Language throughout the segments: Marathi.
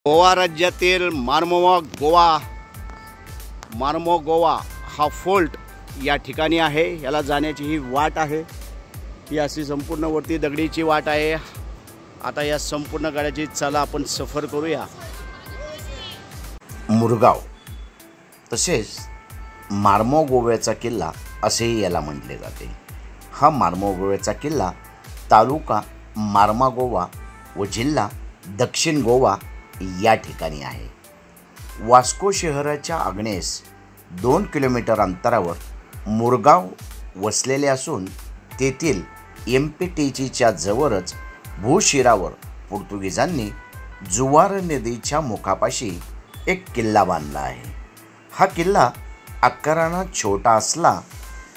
गोवा राज्यातील मार्मोगोवा हा फोर्ट या ठिकाणी आहे। याला जाण्याची ही वाट आहे। ही अशी संपूर्ण वरती दगडीची वाट आहे। आता या संपूर्ण गाड्याची चला आपण सफर करूया। मुरगाव तसेच मार्मोगोव्याचा किल्ला असेही याला म्हटले जाते। हा मार्मोगोव्याचा किल्ला तालुका मार्मागोवा व जिल्हा दक्षिण गोवा या ठिकाणी आहे। वास्को शहराच्या आग्नेस 2 किलोमीटर अंतरावर मुरगाव वसलेले असून तेथील एमपीटीच्या जवळच भूशिरावर पोर्तुगीजांनी जुवार नदीच्या मुखापाशी एक किल्ला बांधला आहे। हा किल्ला आकाराने छोटा असला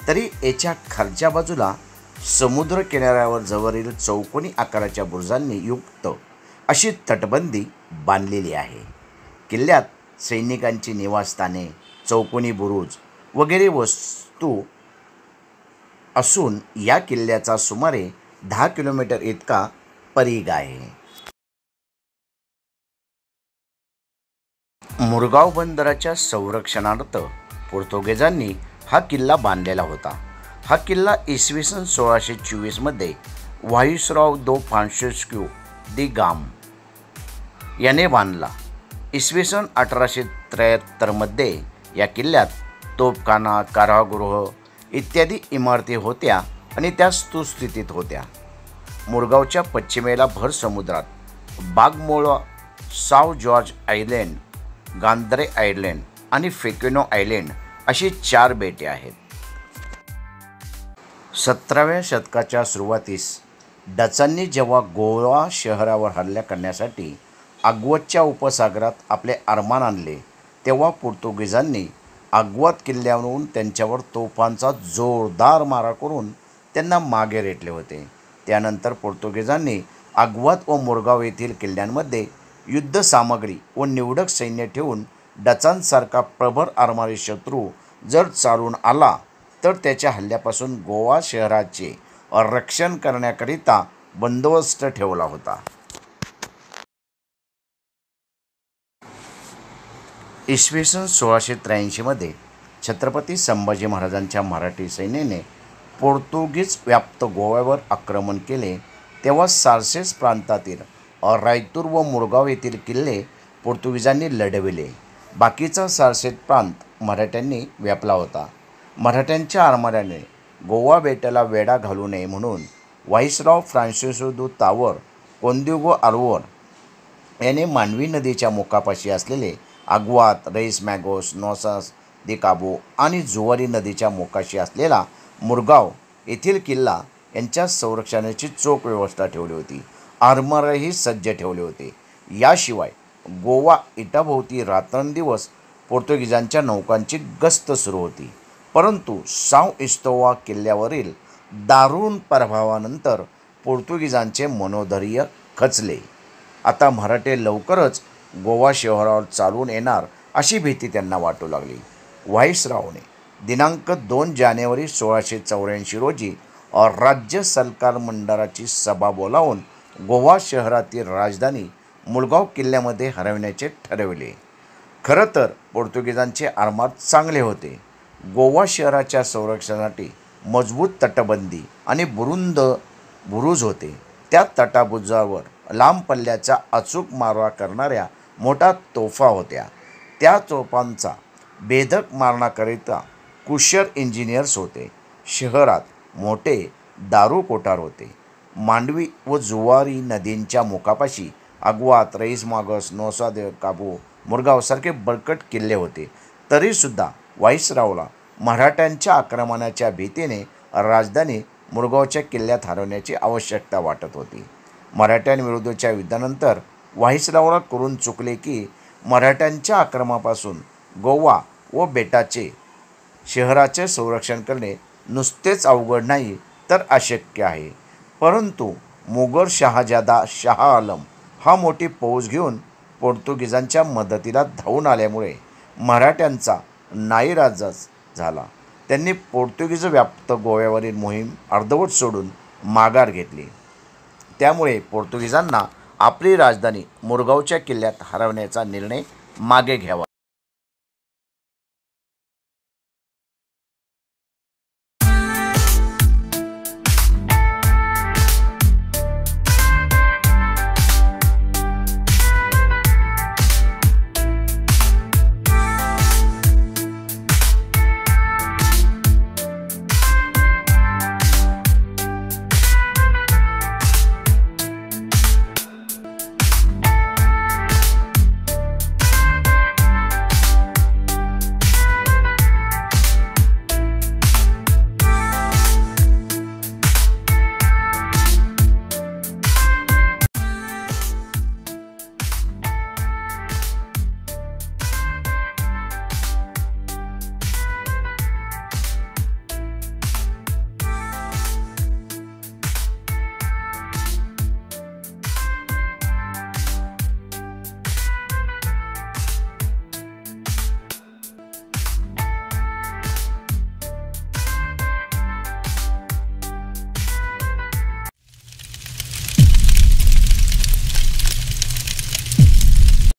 तरी याच्या खालच्या बाजूला समुद्र किनाऱ्यावर जवळील चौकोनी आकाराच्या बुरुजांनी युक्त अशी तटबंदी बांधलेली आहे। किल्ल्यात सैनिकांची निवासस्थाने, चौकोनी बुरुज वगैरे वस्तू असून या किल्ल्याचा सुमारे 10 किलोमीटर इतका परिघ आहे। मुरगाव बंदराच्या संरक्षणार्थ पोर्तुगीजांनी हा किल्ला बांधलेला होता। हा किल्ला इसवी सन 1624 मध्ये व्हाईसरॉय दो फ्रान्सिस्को दी गाम याने बांधला। इसवी सन 1873 मध्ये या किल्ल्यात तोफखाना, कारागृह इत्यादी इमारती होत्या आणि त्या सुस्थितीत होत्या। मुरगावच्या पश्चिमेला भर समुद्रात बागमोळा, साव जॉर्ज आयलँड, गांद्रे आयलँड आणि फेकिनो आयलँड अशी 4 बेटे आहेत। 17व्या शतकाच्या सुरुवातीस डचांनी जेव्हा गोवा शहरावर हल्ला करण्यासाठी आग्वातच्या उपसागरात आपले आरमान आणले तेव्हा पोर्तुगीजांनी आग्वात किल्ल्यावरून त्यांच्यावर तोफांचा जोरदार मारा करून त्यांना मागे रेटले होते। त्यानंतर पोर्तुगीजांनी आग्वात व मुरगाव येथील किल्ल्यांमध्ये युद्धसामग्री व निवडक सैन्य ठेवून डचांसारखा प्रबळ आरमारी शत्रू जर चालून आला तर त्याच्या हल्ल्यापासून गोवा शहराचे रक्षण करण्याकरिता बंदोबस्त ठेवला होता। इसवी सन 1683 मध्ये छत्रपती संभाजी महाराजांच्या मराठी सैन्याने पोर्तुगीज व्याप्त गोव्यावर आक्रमण केले तेव्हा सार्सेस प्रांतातील रायतूर व मुरगाव येथील किल्ले पोर्तुगीजांनी लढविले। बाकीचा सार्सेस प्रांत मराठ्यांनी व्यापला होता। मराठ्यांच्या आरमाराने गोवा बेटाला वेढा घालू नये म्हणून व्हाईसरॉय फ्रान्सिस्को दो तावर कोंदिगो आल्व्हार याने मांडवी नदीच्या मुखापाशी असलेले आग्वात, रेस मॅगोस, नोसास दे काबो आणि जुवारी नदीच्या मुखाशी असलेला मुरगाव येथील किल्ला यांच्या संरक्षणाची चोख व्यवस्था ठेवली होती। आरमारही सज्ज ठेवले होते। याशिवाय गोवा इटाभोवती रात्रंदिवस पोर्तुगीजांच्या नौकांची गस्त सुरू होती। परंतु साव इस्तोवा किल्ल्यावरील दारुण प्रभावानंतर पोर्तुगीजांचे मनोधैर्य खचले। आता मराठे लवकरच गोवा शहरावर चालून येणार अशी भीती त्यांना वाटू लागली। व्हाईसरॉयने दिनांक 2 जानेवारी 1684 रोजी राज्य सल्लागार मंडळाची सभा बोलावून गोवा शहरातील राजधानी मुरगाव किल्ल्यामध्ये हलविण्याचे ठरविले। खरं तर पोर्तुगीजांचे आरमार चांगले होते। गोवा शहराच्या संरक्षणासाठी मजबूत तटबंदी आणि बुरुज होते। त्या तटबुजावर लांब पल्ल्याचा अचूक मारा करणाऱ्या मोठ्या तोफा होत्या। त्या तोफांचा भेदक मारण्याकरिता कुशल इंजिनियर्स होते। शहरात मोठे दारू कोठार होते। मांडवी व जुवारी नदींच्या मुखापाशी आग्वात, रेस मॅगोस, नोसा दे काबो, मुरगाव सारखे बळकट किल्ले होते। तरीसुद्धा व्हाईसरॉयला मराठ्यांच्या आक्रमणाच्या भीतीने राजधानी मुरगावच्या किल्ल्यात हलवण्याची आवश्यकता वाटत होती। मराठ्यांविरुद्धच्या युद्धानंतर व्हाईसरॉयला करून चुकले की मराठ्यांच्या आक्रमणापासून गोवा व बेटाचे शहराचे संरक्षण करणे नुसतेच अवघड नाही तर अशक्य आहे। परंतु मुघल शहाजादा शाह आलम हा मोठी फौज घेऊन पोर्तुगीजांच्या मदतीला धावून आल्यामुळे मराठ्यांचा नाईलाजाच झाला। त्यांनी पोर्तुगीज व्याप्त गोव्यावरील मोहीम अर्धवट सोडून माघार घेतली। त्यामुळे पोर्तुगीजांना आपली राजधानी मुरगावच्या किल्ल्यात हलवण्याचा निर्णय मागे घ्यावा.